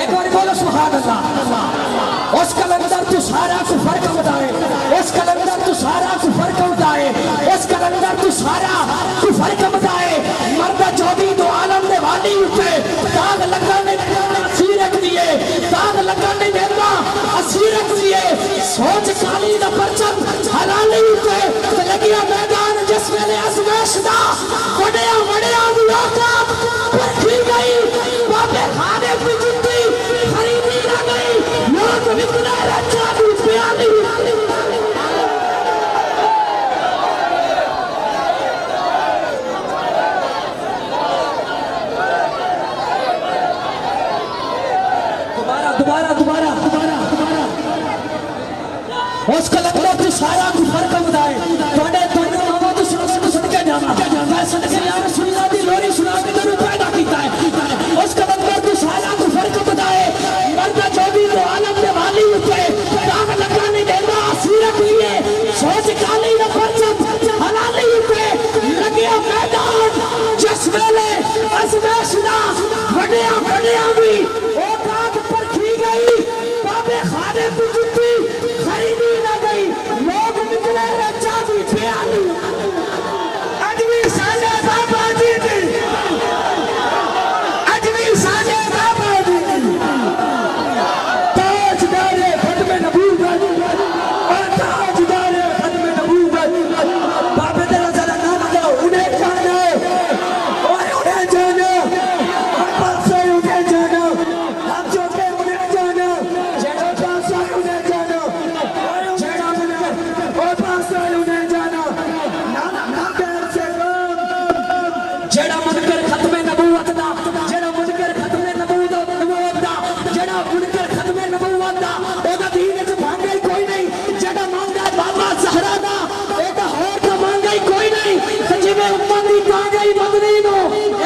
एक बार बोलो सुभान अल्लाह। उस कलंदर तू सारा को फर्क बताए, उस कलंदर तू सारा को फर्क बताए, उस कलंदर तू सारा को फर्क बताए। मर्दा चौबी दो आलम दे वाली उठे दाग लगा ने असीरक दिए, दाग लगा ने देना असीरक दिए। सोच काली दा परचम हलाली उठे ते लगिया मैदान जिस वेले अजमेश दा वड़िया वड़िया दी औकात परखी गई। बाबे खाने की जुत्ती खरीदी ना गई, लोग विकने रचा दी प्याली। दोबारा दोबारा दोबारा दोबारा उस कलंदर तू सारा को फर्क बताए। थोड़े थोड़े मामा तो सुन के जाना, मैं सदके या रसूलुल्लाह दी लोरी सुना के तेरे पैदा कीता है। उस कलंदर तू सारा को फर्क बताए। मर्दा चौबी तो आलम दे वाली उठे दाग लगा नहीं देना असीरक लिए। सोच काली ना परचम हलाली उठे लगिया मैदान जिस वेले अजमेश दा वड़िया वड़िया भी औकात परखी गई। बाबे खाने की जुत्ती खरीदी ना गई, लोग निकले रचा दी प्याली। अजमी साले बाबा जी दी, अजमी साले बाबा जी ताजदारे खत्मे नबूवत और ताजदारे खत्मे नबूवत। बाबे तेरा जरा नाम लो, उन्हें जानो और उन्हें जानो और पासे उन्हें जानो, हम जो के उन्हें जानो, जेड़ो पासे उन्हें जानो, जेड़ा मुनकर और पासे उन्हें जानो। ना कर से जेड़ा मुनकर खत्मे नबूवत दा, जेड़ा मुनकर खत्मे नबूवत दा, जेड़ा मुनकर खत्मे नबूवत दा ओदा दीन च भांगे कोई नहीं। जेड़ा मांगा बाबा ज़हरा दा ओदा होर दा मांगा कोई नहीं। ते जिवें उम्मत दी तांगई बदली नो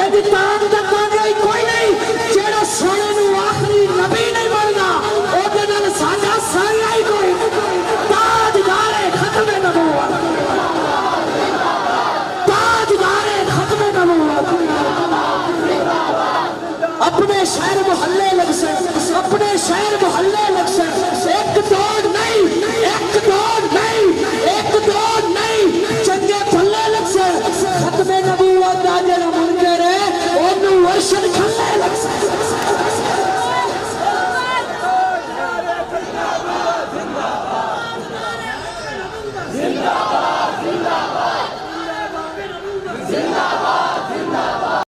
एदी तांग दा मांगा कोई नहीं। जेड़ा सोने नु आखिरी नबी नहीं बनदा ओदे नाल साडा साया ही कोई। ताजदारे खत्मे नबूवत, ताजदारे खत्मे नबूवत। अपने शहर मोहल्ले लग से, अपने शहर मोहल्ले लग से